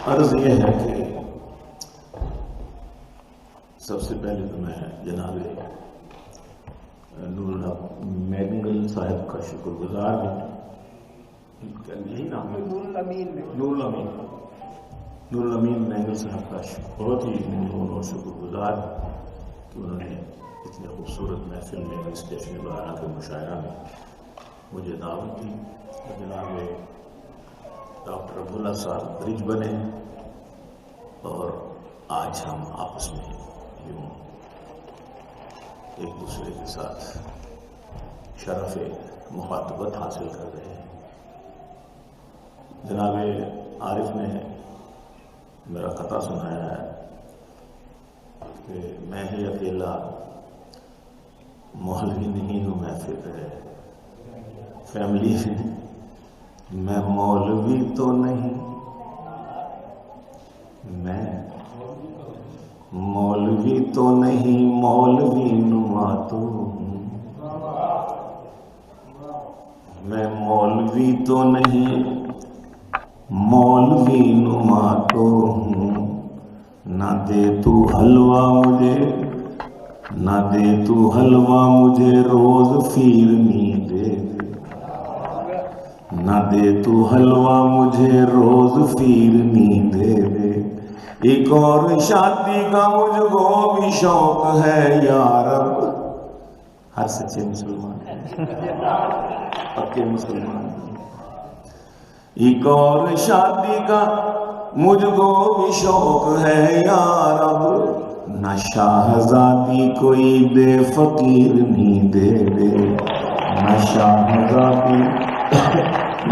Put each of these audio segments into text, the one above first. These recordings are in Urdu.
عرض یہ ہے کہ سب سے پہلے تو میں جناب نور الحق مینگل صاحب کا شکر گزار ہوں. یہی نام ہے نور الامین مینگل صاحب کا بہت ہی ممنون اور شکر گزار کہ انہوں نے اتنے خوبصورت محفل میں اسٹیشن بہارا کے مشاعرہ میں مجھے دعوت دی. جناب ڈاکٹر عبداللہ صاحب برج بنے اور آج ہم آپس میں یوں ایک دوسرے کے ساتھ شرف مخاطبت حاصل کر رہے ہیں. جناب عارف نے میرا قطع سنایا ہے کہ میں ہی اکیلا مولوی نہیں ہوں محفل ہے فیملی. میں مولوی تو نہیں، میں مولوی تو نہیں، مولوی نما تو ہوں. میں مولوی تو نہیں، مولوی نما تو ہوں. نہ دے تو حلوہ مجھے، نہ دے تو حلوہ مجھے روز فیرنی دے. نہ دے تو حلوہ مجھے روز فیرنی دے دے. ایک اور شادی کا مجھ کو بھی شوق ہے یا رب. ہر سچے مسلمان پکے مسلمان. ایک اور شادی کا مجھ کو بھی شوق ہے یا رب. نہ شاہزادی کوئی بے فقیر نہیں دے دے. نہ شاہزادی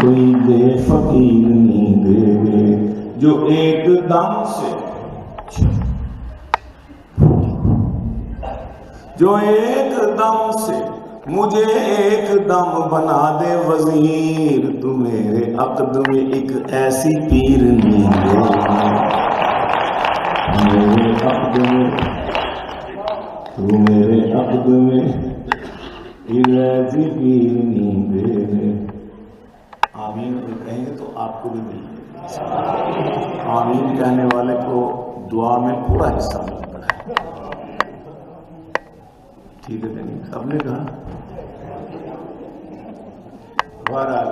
کوئی بے فقیر نہیں دے دے. جو ایک دم سے جو ایک دم سے مجھے ایک دم بنا دے وزیر. تو میرے عقد میں ایک ایسی پیر نہیں دے. میرے عقد میں تو میرے عقد میں ایک ایسی پیر نہیں دے. آمین کہیں گے تو آپ کو بھی ملے. آمین کہنے والے کو دعا میں پورا حصہ ملتا ہے. ٹھیک ہے نہیں سب نے کہا. بہرحال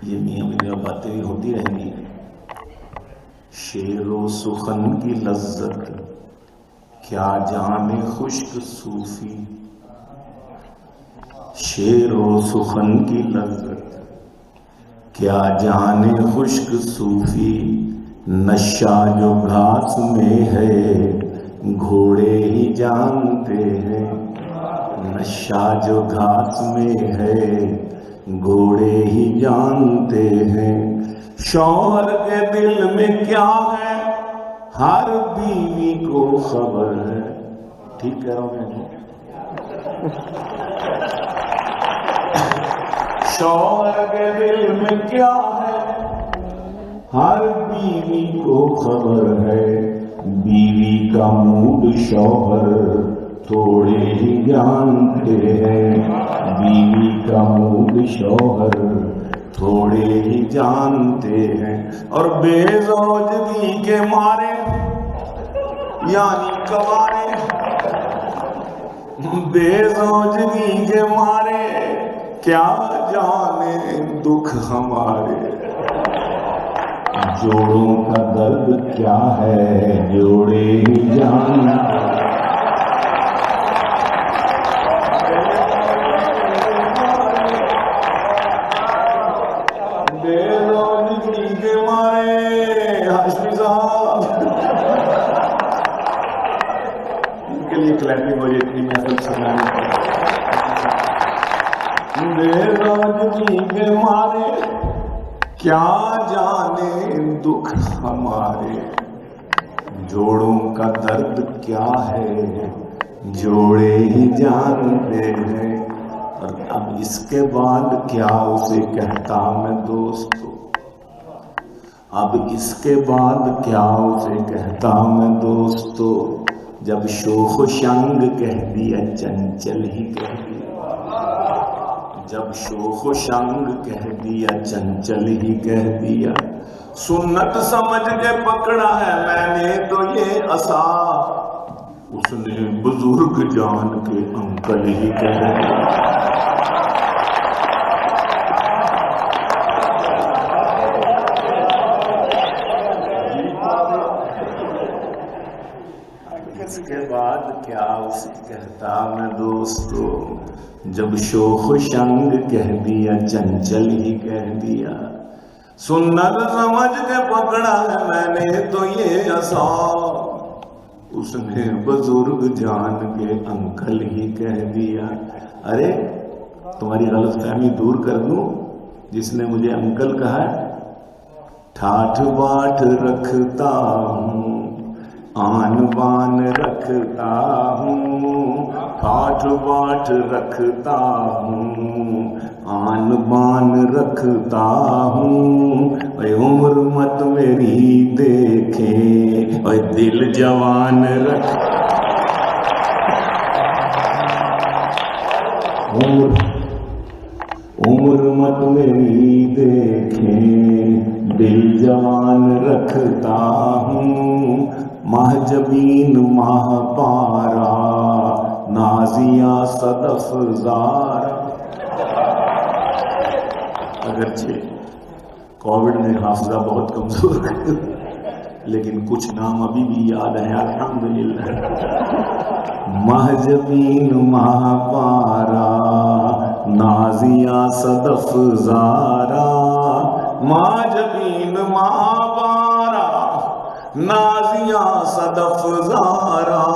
یہ میاں میاں باتیں بھی ہوتی رہیں گی. شعر و سخن کی لذت کیا جانے خشک صوفی. شعر و سخن کی لذت کیا جانے خشک صوفی. نشہ جو گھاس میں ہے گھوڑے ہی جانتے ہیں. نشہ جو گھاس میں ہے گھوڑے ہی جانتے ہیں. شوہر کے دل میں کیا ہے ہر بیوی کو خبر ہے. ٹھیک کہہ رہا ہوں میں. شوہر کے دل میں کیا ہے ہر بیوی کو خبر ہے. بیوی کا موڈ شوہر تھوڑے ہی جانتے ہیں. بیوی کا موڈ شوہر تھوڑے ہی جانتے ہیں. اور بے زوجگی کے مارے یعنی کوارے، بے زوجگی کے مارے کیا جانے دکھ ہمارے. جوڑوں کا درد کیا ہے جوڑے ہی جانتے. بے زوجگی کے مارے ہاشمی صاحب ان کے لیے کلیپنگ مجھے اتنی محفل سنانی پڑی. بے زوجگی کے مارے کیا جانے دکھ ہمارے. جوڑوں کا درد کیا ہے جوڑے ہی جانتے ہیں. اور اب اس کے بعد کیا اسے کہتا میں دوستو. اب اس کے بعد کیا اسے کہتا میں دوستو. جب شوخ و شنگ کہہ دیا چنچل ہی کہہ دیا. جب شوخ و شنگ کہہ دیا چنچل ہی کہہ دیا، سنت سمجھ کے پکڑا ہے میں نے تو یہ عصا، اس نے بزرگ جان کے انکل ہی کہہ دیا۔ اس کے بعد کیا اس کہتا میں دوستو، جب شوخ و شنگ کہہ دیا چنچل ہی کہہ دیا، سنت سمجھ کے پکڑا ہے میں نے تو یہ عصا، اس نے بزرگ جان کے انکل ہی کہہ دیا۔ ارے تمہاری غلط فہمی دور کر دوں، جس نے مجھے انکل کہا ہے، ٹھاٹھ باٹھ رکھتا ہوں، آن بان رکھتا ہوں، ٹھاٹھ باٹھ رکھتا ہوں، آن بان رکھتا ہوں، اے عمر مت میری دیکھے، اے دل جوان رکھ، عمر مت میری دیکھے، دل جوان رکھتا ہوں، ماہ جبین ماہ پارا، نازیہ صدف زارا۔ اگرچہ کووڈ نے حافظہ بہت کمزور کر، لیکن کچھ نام ابھی بھی یاد ہیں الحمدللہ۔ ماہ جبین ماہ پارا، نازیہ صدف زارا، ماہ جبین ماہ پارا، نازیہ صدف زارا،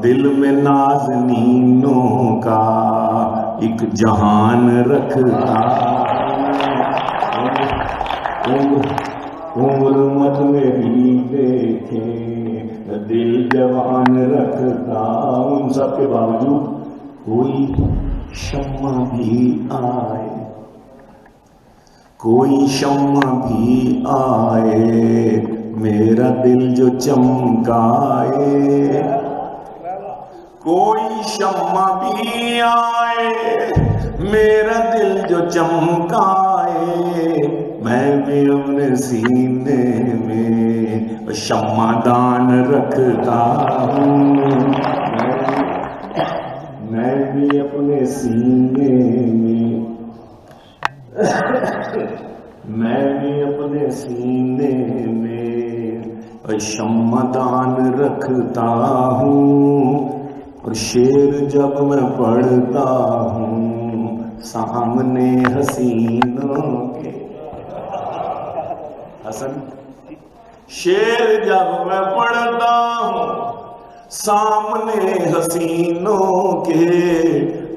دل میں نازنینوں کا ایک جہان رکھتا، عمر مت میری دیکھے، دل جوان رکھتا۔ ان سب کے باوجود کوئی شمع بھی آئے، کوئی شمع بھی آئے، میرا دل جو چمکائے، کوئی شمع بھی آئے، میرا دل جو چمکائے، میں بھی اپنے سینے میں شمع دان رکھتا ہوں، میں بھی اپنے سینے میں بھی اپنے سینے میں شمع دان رکھتا ہوں، اور شعر جب میں پڑھتا ہوں سامنے حسینوں کے، حسن شعر جب میں پڑھتا ہوں سامنے حسینوں کے،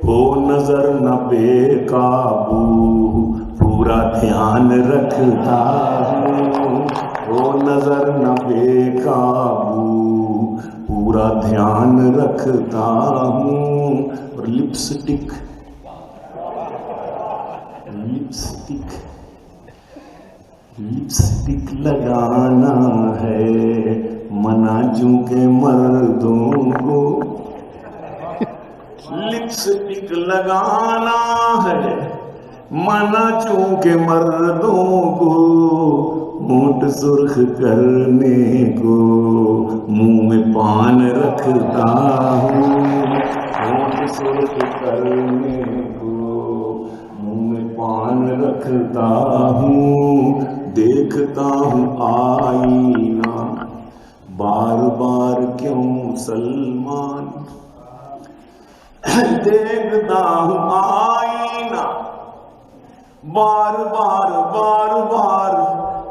ہو نظر نہ بے قابو پورا دھیان رکھتا ہوں، ہو نظر نہ بے قابو پورا دھیان رکھتا ہوں۔ اور لپسٹک لگانا ہے منع چونکہ مردوں کو، لپسٹک لگانا ہے منع چونکہ مردوں کو، ہونٹ سرخ کرنے کو منہ میں پان رکھتا ہوں، ہونٹ سرخ کرنے کو منہ میں پان رکھتا ہوں، دیکھتا ہوں آئینہ بار بار کیوں سلمان، دیکھتا ہوں آئینہ بار بار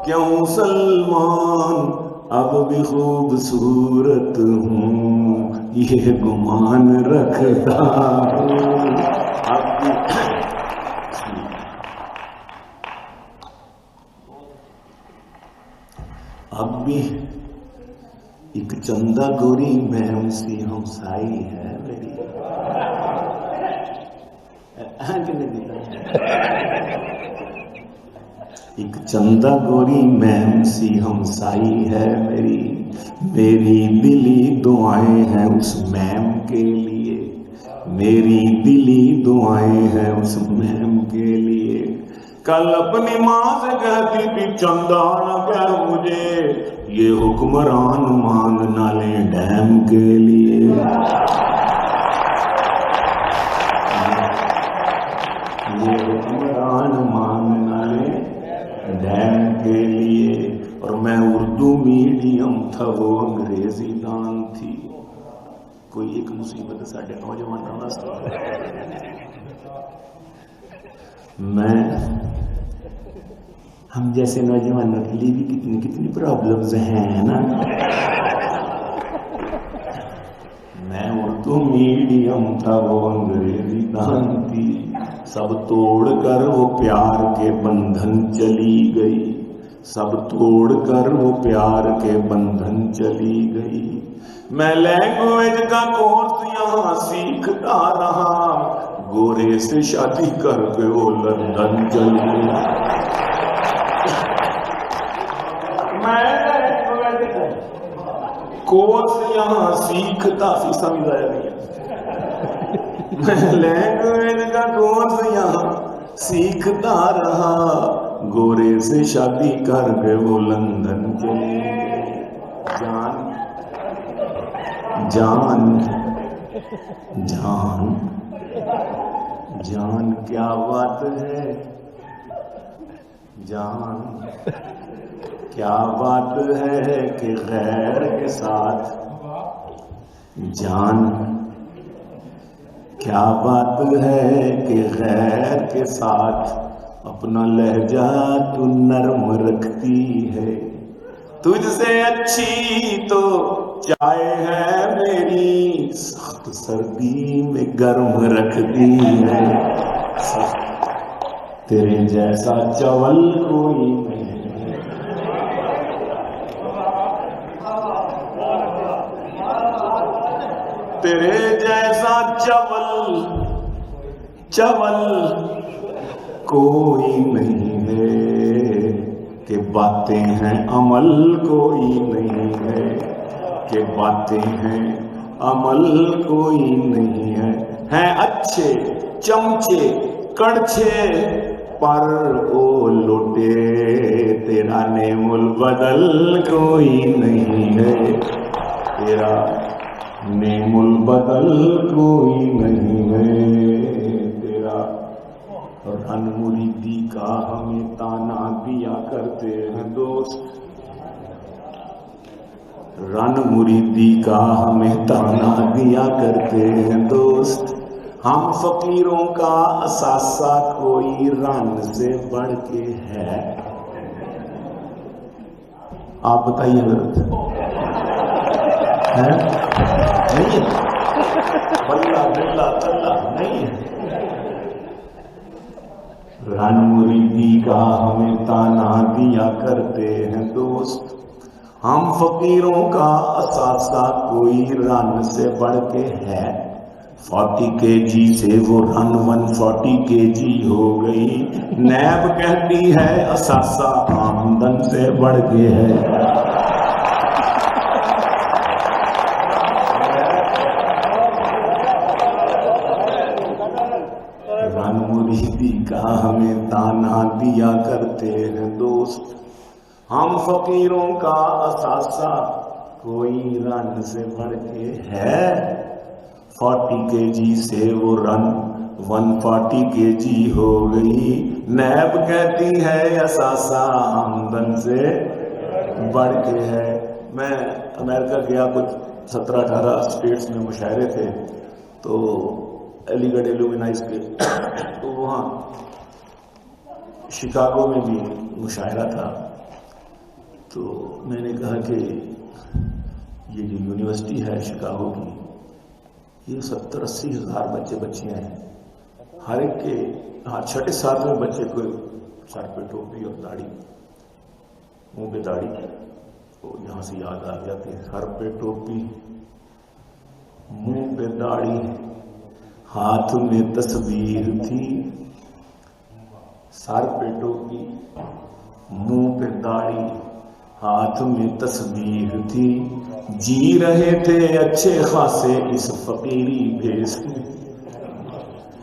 کیوں سلمان، اب بھی خوبصورت ہوں یہ گمان رکھتا ہوں، اب بھی ایک چندہ گوری مہم سی ہمسائی ہے میری، ایک چندہ گوری مہم سی ہمسائی ہے میری، میری دلی دعائیں ہیں اس مہم کے لیے، میری دلی دعائیں ہیں اس مہم کے لیے. کل اپنی ماں سے کہتی تھی چندہ نہ کر مجھے، یہ حکمران مان نہ لیں ڈیم کے لیے. یہ حکمران مان نہ لیں ڈیم کے لیے. اور میں اردو میڈیم تھا، وہ انگریزی دان تھی. کوئی ایک مصیبت ساڈے نوجوانوں واسطے. ہم جیسے نوجوانوں کے لیے بھی کتنی پرابلمز ہیں نا. میں اردو میڈیم تھا، وہ انگریزی دان تھی. سب توڑ کر وہ پیار کے بندھن چلی گئی، سب توڑ کر وہ پیار کے بندھن چلی گئی. میں لینگویج کا کورس یہاں سیکھتا رہا، گورے سے شادی کر کے وہ لندن چلی گئی. میں لینگویج کورس یہاں سیکھتا، سمجھ آیا نہیں؟ میں لینگویج کا کورس یہاں سیکھتا رہا، گورے سے شادی کر کے وہ لندن چلی گئی. جان جان جان جان کیا بات ہے، جان کیا بات ہے کہ غیر کے ساتھ. جان کیا بات ہے کہ غیر کے ساتھ اپنا لہجہ تو نرم رکھتی ہے. تجھ سے اچھی تو چائے ہے میری، سخت سردی میں گرم رکھتی ہے. تیرے جیسا چول کوئی نہیں. تیرے جیسا چول کوئی نہیں ہے، کہ باتیں ہیں عمل کوئی نہیں ہے، کہ باتیں ہیں عمل کوئی نہیں ہے. ہیں اچھے چمچے کڑچھے پر او لوٹے، تیرا نعم البدل کوئی نہیں ہے، تیرا نعم البدل کوئی نہیں ہے. تیرا رن مریدی کا ہمیں تانا دیا کرتے ہیں دوست، رن مریدی کا ہمیں تانا دیا کرتے ہیں دوست. ہم فقیروں کا اثاثہ کوئی رن سے بڑھ کے ہے. آپ بتائیے غلط ہے؟ نہیں ہے؟ بلّہ بلّہ تلّہ نہیں ہے. رن مریدی کا ہمیں تانا دیا کرتے ہیں دوست. ہم فقیروں کا اثاثہ کوئی رن سے بڑھ کے ہے. 40 kg سے وہ رن 140 kg ہو گئی. نیب کہتی ہے اثاثہ آمدن سے بڑھ کے ہے. رن مریدی کا ہمیں تانا دیا کرتے ہیں دوست. ہم فقیروں کا اثاثہ کوئی رن سے بڑھ کے ہے. 40 kg سے وہ رن 140 kg ہو گئی. نیب کہتی ہے اثاثہ آمدن سے بڑھ کے ہے. میں امریکہ گیا، کچھ 17-18 اسٹیٹس میں مشاعرے تھے، تو علی گڑھ ایلومنائز کے، تو وہاں شکاگو میں بھی مشاعرہ تھا. تو میں نے کہا کہ یہ جو یونیورسٹی ہے شکاگو کی، یہ 70-80 ہزار بچے بچیاں ہیں. ہر ایک کے ہر 6-7 بچے کو سر پہ ٹوپی اور داڑھی، منہ پہ داڑھی. تو یہاں سے یاد آ گیا کہ سر پہ ٹوپی، منہ پہ داڑھی، ہاتھ میں تصویر تھی. سر پہ ٹوپی، منہ پہ داڑھی، ہاتھ میں تصویر تھی. جی رہے تھے اچھے خاصے اس فقیری بھیس میں.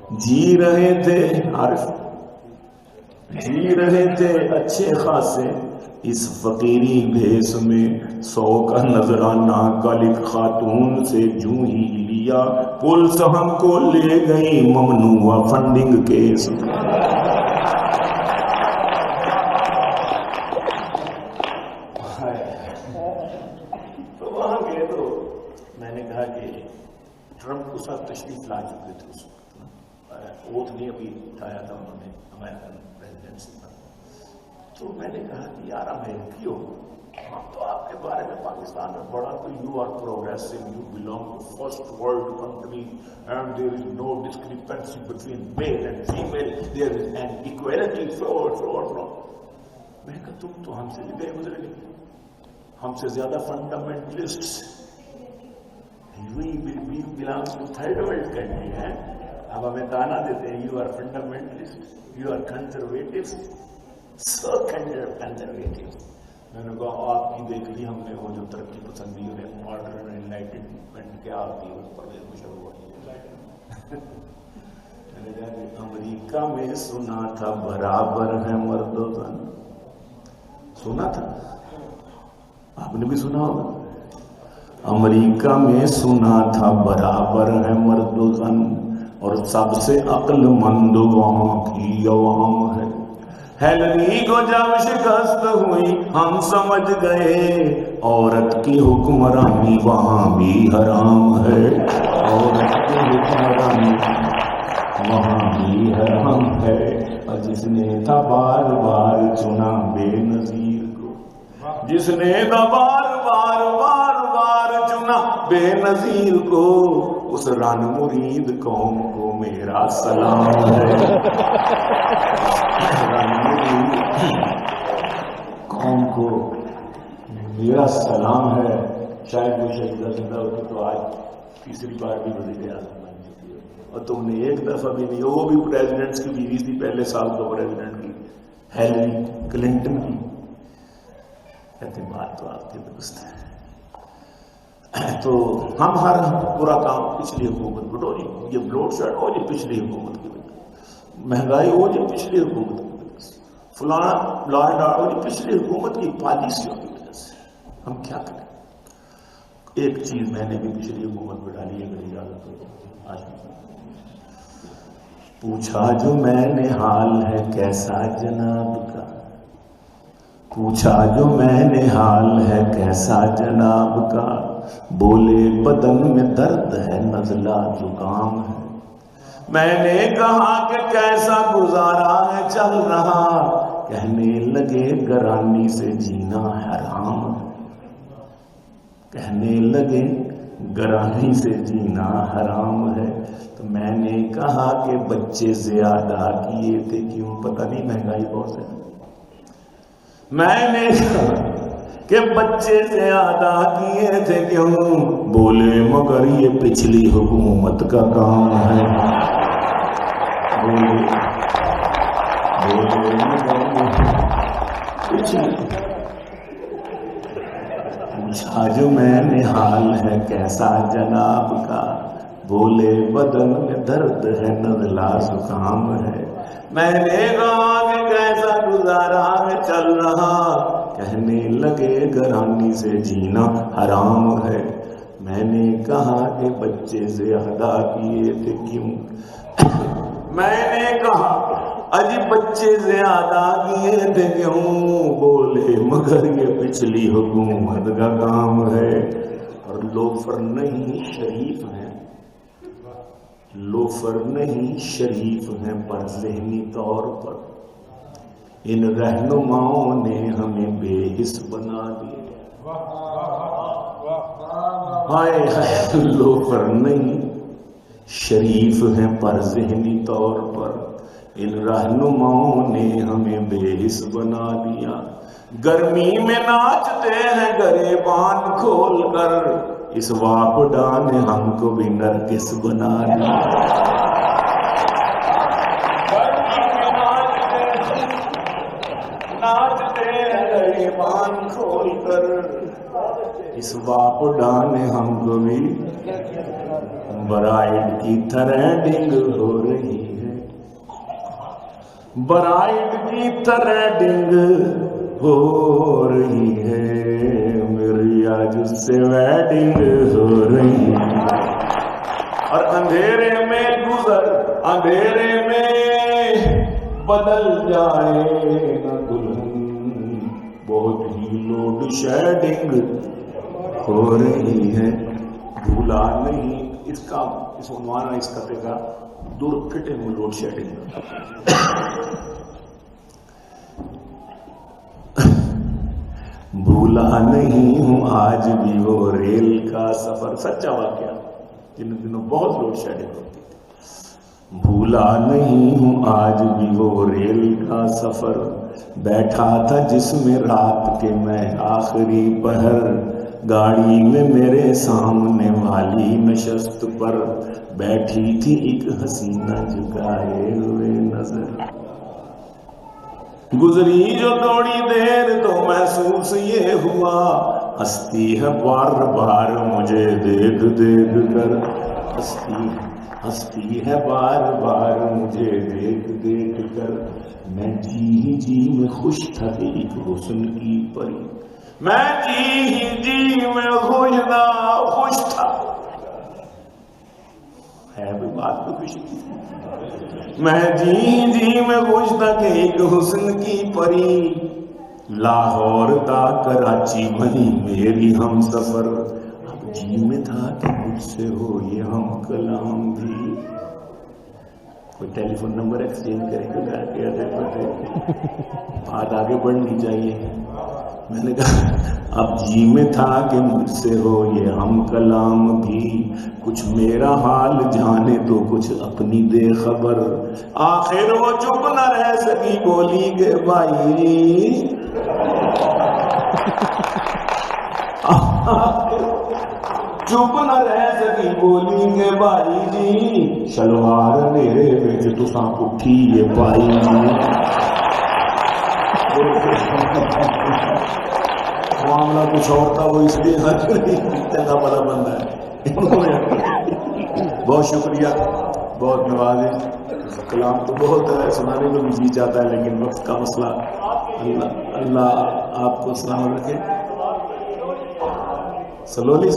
جی رہے تھے عارف، جی رہے تھے اچھے خاصے اس فقیری بھیس میں، 100 کا نذرانہ کالک خاتون سے جو ہی لیا، پولیس ہم کو لے گئی ممنوع فنڈنگ کیس میں۔ تو وہاں گئے تو میں نے کہا کہ ٹرمپ کو ساتھ تشریف لا چکے تھے اس وقت، ووٹ نہیں ابھی اٹھایا تھا انہوں نے امریکن پریزیڈنسی پر۔ تو میں نے کہا کہ یار امریکی ہو، ہم تو آپ کے بارے میں پاکستان میں بڑا تو you are progressive, you belong to first world country and there is no discrepancy between male and female, there is an equality floor. میں نے کہا تم تو ہم سے بھی گئے گزرے نہیں، ہم سے زیادہ fundamentalist, we belong to third world country ہے، اب ہمیں تانا دیتے ہیں you are fundamentalist, you are conservative, so conservative. میں نے کہا آپ کی دیکھ لی ہم نے، وہ جو ترقی پسندیوں نے ماڈرن انلائٹنمنٹ کیا آتی ہے اس پر مشہور ہوا۔ میں نے کہا کہ امریکہ میں سنا تھا برابر ہے مرد و زن، سنا تھا، آپ نے بھی سنا ہوگا، امریکہ میں سنا تھا برابر ہے مرد و زن، اور سب سے عقل مند وہاں کی عوام ہے۔ ہیلری کو جب شکست ہوئی ہم سمجھ گئے عورت کی حکمرانی وہاں بھی حرام ہے، عورت کی حکمرانی وہاں بھی حرام ہے۔ اور جس نے تھا بار بار چنا بے نظیر کو، جس نے تھا بار بار چنا بے نظیر کو، اس رن مرید قوم کو میرا سلام ہے، رن مرید قوم کو میرا سلام ہے۔ شاید وہ شہیدہ زندہ ہوتی تو آج تیسری بار بھی وزیر اعظم بن چکی ہے، اور تم نے ایک دفعہ بھی نہیں، وہ بھی پریزیڈنٹس کی بیوی تھی، پہلے سال تو پریزیڈنٹ کی ہیلری کلنٹن کی۔ کہتے بات تو آپ کی درست ہے۔ تو ہم ہر پورا کام پچھلی حکومت بٹوری، یہ بلوڈ شیڈ ہو یہ پچھلی حکومت کی وجہ، مہنگائی ہو یہ پچھلی حکومت کی وجہ سے، فلانا لا اینڈ آرڈر ہو یہ پچھلی حکومت کی پالیسیوں کی وجہ سے۔ ہم کیا کریں؟ ایک چیز میں نے بھی پچھلی حکومت میں ڈالی ہے، میری اجازت ہو آج پوچھا جو میں نے حال ہے کیسا جناب کا، پوچھا جو میں نے حال ہے کیسا جناب کا، بولے بدن میں درد ہے نزلہ زکام ہے۔ میں نے کہا کہ کیسا گزارا ہے چل رہا، کہنے لگے گرانی سے جینا حرام ہے، کہنے لگے گرانی سے جینا حرام ہے۔ تو میں نے کہا کہ بچے زیادہ کیے تھے کیوں، پتہ نہیں مہنگائی بہت ہے۔ میں نے کہا کہ بچے زیادہ کیے تھے کیوں، بولے مگر یہ پچھلی حکومت کا کام ہے، بولے پوچھا جو میں نے حال ہے کیسا جناب کا، بولے بدن میں درد ہے نزلہ زکام ہے۔ میں نے کہا کہ کیسا گزارا ہے چل رہا، کہنے لگے گرانی سے جینا حرام ہے۔ میں نے کہا کہ بچے زیادہ کیے تھے کیوں، میں نے کہا اجی بچے زیادہ کیے تھے کیوں، بولے مگر یہ پچھلی حکومت کا کام ہے۔ اور لوفر نہیں شریف ہیں، لوفر نہیں شریف ہیں پر ذہنی طور پر ان رہنماؤں نے ہمیں بے حس بنا دیا۔ ہائے ہائے، لوفر نہیں شریف ہیں پر ذہنی طور پر ان رہنماؤں نے ہمیں بے حس بنا دیا۔ گرمی میں ناچتے ہیں گریبان کھول کر، اس واپڈا نے ہم کو بھی نرگس بنا دیا۔ ناچتے ہیں گریبان کھول کر، اس واپڈا نے ہم کو بھی برائڈ کی تھریڈنگ ہو رہی برائڈ کی تھریڈنگ ہو رہی ہے، میری آج اس سے ویڈنگ ہو رہی ہے، اور اندھیرے میں گزر اندھیرے میں بدل جائے نہ دلہن، بہت ہی لوڈ شیڈنگ ہو رہی ہے، بھولا نہیں۔ اس عنوان ہے اس قطعے کا دور پھٹے ہوئے لوڈ شیڈنگ۔ بھولا نہیں ہوں آج بھی وہ ریل کا سفر، سچا واقعہ، جن دنوں بہت لوڈ شیڈنگ ہوتی تھی۔ بھولا نہیں ہوں آج بھی وہ ریل کا سفر، بیٹھا تھا جس میں رات کے میں آخری پہر، گاڑی میں میرے سامنے والی نشست پر بیٹھی تھی ایک حسینہ جھکائے ہوئے نظر، گزری جو تھوڑی دیر تو محسوس یہ ہوا، ہستی ہے بار بار مجھے دیکھ دیکھ کر، ہستی ہے بار بار مجھے دیکھ دیکھ کر، میں جی میں خوش تھا کہ ایک حسن کی پری، میں جی میں خوش تھا، ہے بھی بات تو خوشی کی، میں جی میں خوش تھا کہ ایک حسن کی پری، لاہور تا کراچی بنی میری ہم سفر، اب جی میں تھا کہ مجھ سے ہو یہ ہم کلام بھی، کوئی ٹیلی فون نمبر ایکسچینج کرے گا، بات آگے بڑھنی چاہیے۔ میں نے کہا اب جی میں تھا کہ مجھ سے ہو یہ ہم کلام بھی، کچھ میرا حال جانے تو کچھ اپنی دے خبر، آخر وہ چپ نہ رہ سکی بولی کہ بھائی، چپ نہ رہ سکی بولی کہ بھائی جی، شلوار میرے بچ تساں اٹھی یہ پائی جی، معاملہ کچھ اور تھا، وہ اس لیے چنگا بڑا بندہ ہے۔ بہت شکریہ، بہت نوازش، کلام تو بہت ہے، سنانے میں بھی جی جاتا ہے، لیکن وقت کا مسئلہ، اللہ آپ کو سلامت رکھے۔ سلولی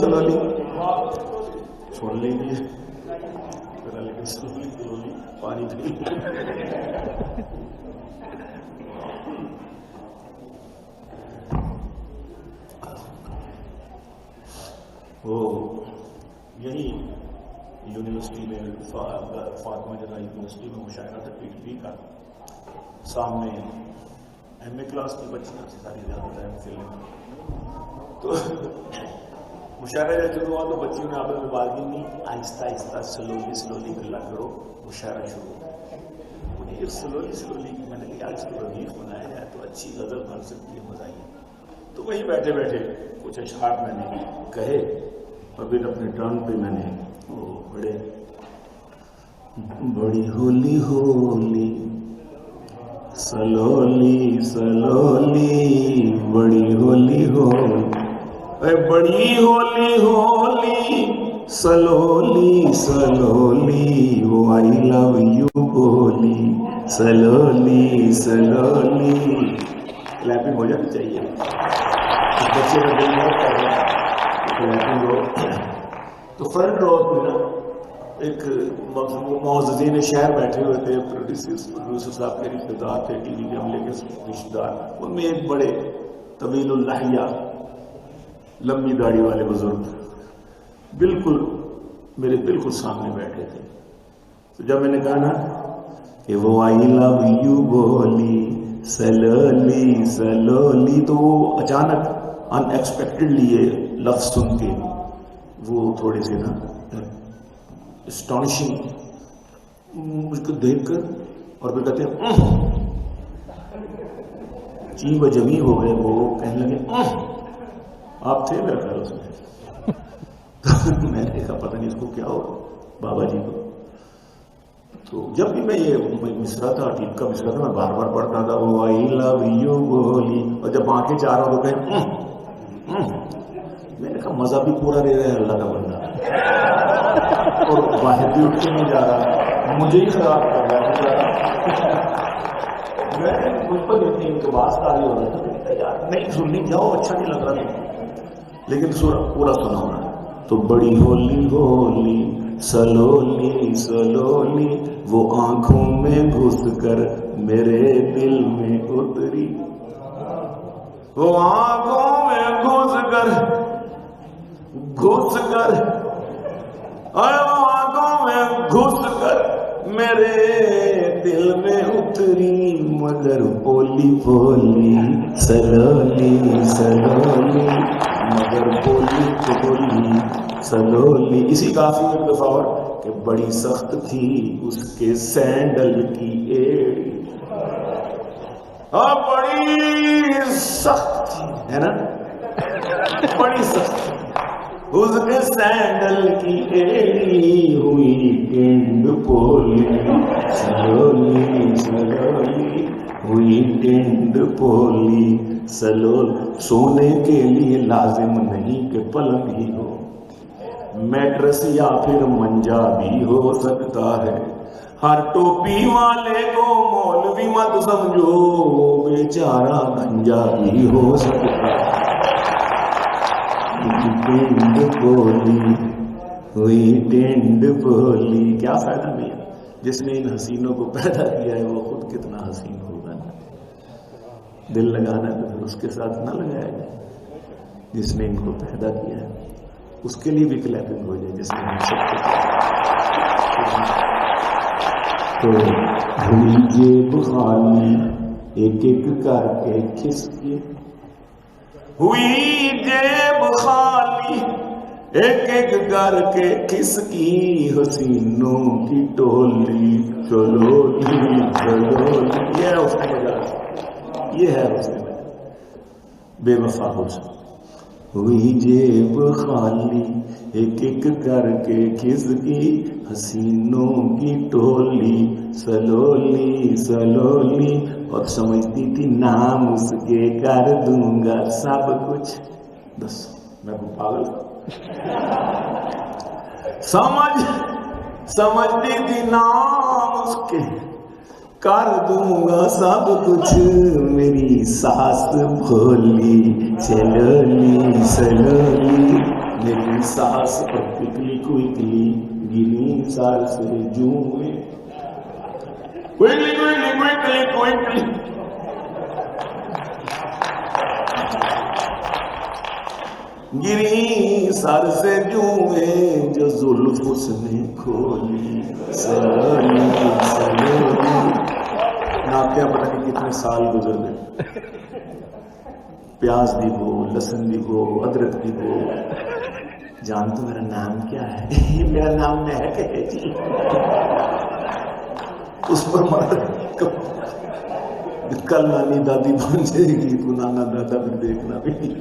چھوڑ لیں گے، لیکن سلولی پانی پی۔ وہ یہی یونیورسٹی میں فاطمہ جرا یونیورسٹی میں مشاعرہ تھا پی ٹی پی کا، سامنے ایم اے کلاس کی بچیاں سے ساری زیادہ تو مشاعرہ جب شروع ہوا تو بچیوں نے آپس میں بات کی، نہیں آہستہ آہستہ سلولی گلا کرو، مشاعرہ شروع، انہیں سلولی کی میں نے کہا اس کو ردیف بنایا جائے تو اچھی غزل بن سکتی ہے، مزہ آئی۔ تو وہیں بیٹھے بیٹھے کچھ اشعار میں نے کہے، اور پھر اپنے ٹرن پہ میں نے وہ پڑھے، بڑی ہولی ہولی سلولی سلولی، بڑی ہولی ہولی، بڑی ہولی ہولی سلولی سلولی، وہ آئی لو یو بولی سلولی سلولی۔ کلیپنگ ہو جانی چاہیے، بچے کا دل بہت کر رہا ہے۔ تو فرنٹ رو پہ نا ایک معززین شہر بیٹھے ہوئے تھے، پروڈیوسر صاحب کے رشتے دار تھے، ٹی وی کے عملے کے رشتے دار، ان میں ایک بڑے طویل اللحیہ لمبی داڑھی والے بزرگ بالکل میرے بالکل سامنے بیٹھے تھے۔ تو جب میں نے کہا نا کہ وہ آئی لو یو بولی سلولی سلولی، تو وہ اچانک ان ایکسپیکٹڈلی یہ لفظ سن کے وہ تھوڑے سے نا اسٹانشنگ مجھ کو دیکھ کر، اور پھر کہتے ہیں چین بجمی ہو گئے، وہ کہنے لگے آپ تھے میرا خیال اس میں۔ میں نے دیکھا پتہ نہیں اس کو کیا ہو بابا جی کو۔ تو جب بھی میں یہ مصرع تھا، ٹھیک کا مصرع تھا، میں بار بار پڑھتا تھا وہ آئی لو یو بولی، اور جب آنکھیں چار ہو تو کہیں میں نے کہا مزہ بھی پورا دے رہے ہیں اللہ کا بندہ، اور باہر بھی اٹھ کے نہیں جا رہا، مجھے ہی خراب کر رہا ہے۔ مجھ پر اتنی انتباس تاری ہو رہا تھا یار نہیں سننی جاؤ اچھا نہیں لگ رہا لیکن پورا سنا ہونا. تو بڑی ہولی ہولی سلولی سلولی وہ آنکھوں میں گھس کر میرے دل میں اتری, وہ آنکھوں میں گھس کر اور وہ آنکھوں میں گھس کر میرے دل میں اتری, مگر بولی بولی سلولی سلولی, مگر بولی بولی سلولی. اسی کافی ایک دفعہ اور کہ بڑی سخت تھی اس کے سینڈل کی ایڑی, اور بڑی سخت تھی ہے نا, بڑی سخت اس کے سینڈل کی ایڑی, ہوئی ٹینڈ پولی سلولی سلولی, ہوئی ٹینڈ پولی سلولی. سونے کے لیے لازم نہیں کہ پلنگ ہی ہو, میٹرس یا پھر منجا بھی ہو سکتا ہے. ہر ٹوپی والے کو مولوی مت سمجھو, بیچارہ گنجا بھی ہو سکتا ہے. ٹینڈ بولی ہوئی ٹینڈ بولی. کیا فائدہ نہیں, جس نے ان حسینوں کو پیدا کیا ہے وہ خود کتنا حسین ہوگا. دل لگانا ہے تو پھر اس کے ساتھ نہ لگایا جائے. جس نے ان کو پیدا کیا ہے اس کے لیے بھی کلیپنگ ہو جائے, جس نے ہم سب کو. تو ہوئی جیب خالی ایک ایک کر کے کھس کے, ہوئی جیب خالی ایک ایک کر کے کس کی حسینوں کی ٹولی چلولی چلولی. یہ ہے اس کا مزاج, یہ ہے اس کا بے وفا حسن. ہوئی جیب خالی ایک ایک کر کے کس کی حسینوں کی ٹولی سلولی سلولی, اور سمجھتی تھی نام اس کے کر دوں گا سب کچھ. بس میں کو پاگل سمجھتی تھی نام اس کے کر دوں گا سب کچھ. میری ساس بھولی چلولی سلولی, میری ساس پکلی کوئکلی گری سار سے جوئے, کوئکلی کوئکلی کوئکلی کوئکلی, گری سر سے جوئے جو زلف اس نے کھولی سلولی سلولی. آپ کیا پتہ نہیں کتنے سال گزر گئے, پیاز بھی ہو, لہسن بھی ہو, ادرک بھی ہو. جان تو میرا نام کیا ہے؟ میرا نام مہک ہے جی. اس پر مرد کل نانی دادی بن جائے گی تو نانا دادا بھی دیکھنا بھی.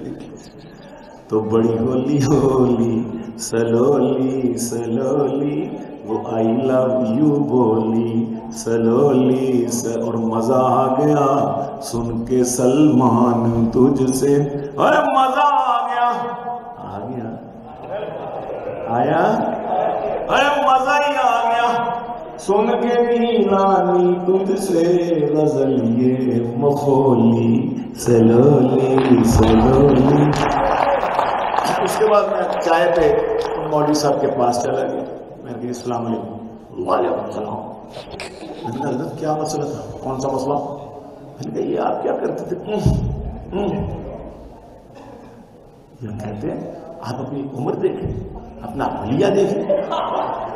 تو بڑی ہولی ہولی سلولی سلولی, وہ آئی لو یو بولی سلولی اور مزہ آ گیا سن کے سلمان تجھ سے. ارے مزہ آ گیا آیا, ارے مزہ ہی آ گیا سن کے نانی تجھ سے غزل یہ مخولی سلولی سلولی. اس کے بعد میں چائے پہ مولوی صاحب کے پاس چلا گیا. میں نے کہا السلام علیکم. وعلیکم السلام. میں نے کہا حضرت کیا مسئلہ تھا؟ کون سا مسئلہ؟ میں نے کہا یہ آپ کیا کرتے تھے؟ یہ کہتے ہیں آپ اپنی عمر دیکھیں, اپنا عملیہ دیکھیں,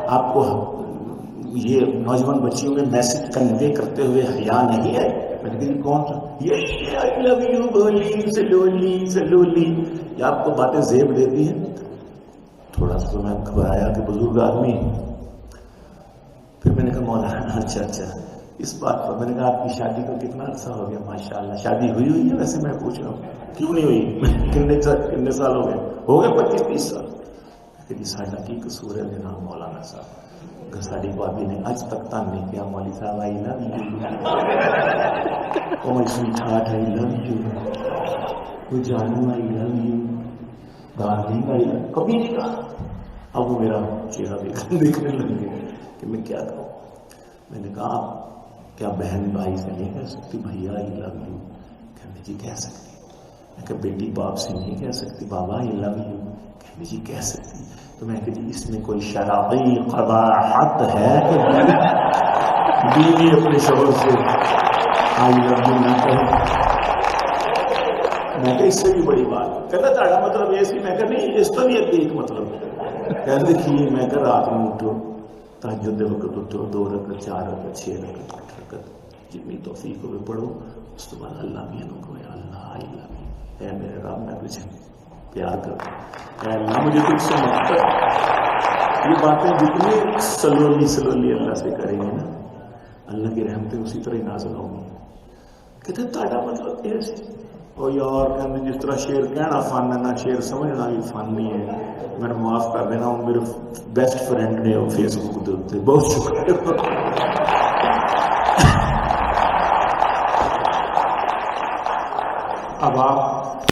آپ کو یہ نوجوان بچیوں میں میسج کنوے کرتے ہوئے حیا نہیں ہے. میں نے کہا کون سا؟ یہ آئی لو یو بولی سلولی سلولی. یہ آپ کو باتیں زیب دیتی ہیں. تھوڑا سا تو میں گھبرایا کہ بزرگ آدمی. پھر میں نے کہا مولانا اچھا اس بات پر. میں نے کہا آپ کی شادی کو کتنا عرصہ ہو گیا؟ ماشاءاللہ شادی ہوئی ہے؟ ویسے میں پوچھ رہا ہوں کیوں نہیں ہوئی؟ کتنے سال ہو گئے؟ ہو گئے 25-30 سال. کہ ساڈا کی قصور ہے جناب مولانا صاحب؟ ساڈی بابی نے اج تک تنگ نہیں کیا. مولوی صاحب I love you, oh my sweetheart I love you, وہ جانو آئی لو یو, ڈارلنگ آئی لو, کبھی نہیں کہا. اب وہ میرا چہرہ دیکھنے لگ گیا کہ میں کیا کہوں. میں نے کہا کیا بہن بھائی سے نہیں کہہ سکتی بھیا آئی لو یو؟ کہنے جی کہہ سکتی. میں کہا بیٹی باپ سے نہیں کہہ سکتی بابا آئی لو یو؟ کہنے جی کہہ سکتی. تو میں کہا جی اس میں کوئی شرعی قباحت ہے کہ بیوی اپنے شوہر سے آئی لو یو نہ کہے؟ میں کہا اس سے بھی بڑی بات. کہنا تھا مطلب یہ سی. میں کہا نہیں اس تو نہیں ایک مطلب. کہہ دیکھیے میں کہا رات میں اٹھو تہجد وقت اٹھو 2 رکعت 4 رکعت 6 رکعت 8 رکعت جتنی توفیق ہوئے پڑھو. اس کے بعد اللہ میاں کو اللہ آئی لو یو. اے میرے رب میں تجھے پیار کرتا ہوں. اے اللہ مجھے تجھ سے محبت. یہ باتیں جتنی سلولی اللہ سے کریں گے نا اللہ کی رحمتیں اسی طرح ہی نازل ہوں گی. کہتے تاڑا مطلب یہ سی. او یار کہتے جس طرح شعر کہنا فن ہے نا شعر سمجھنا بھی فن نہیں ہے. میں نے معاف کر دینا. ہوں میرے بیسٹ فرینڈ نے فیس بک کے اتنے بہت شکریہ. اب آپ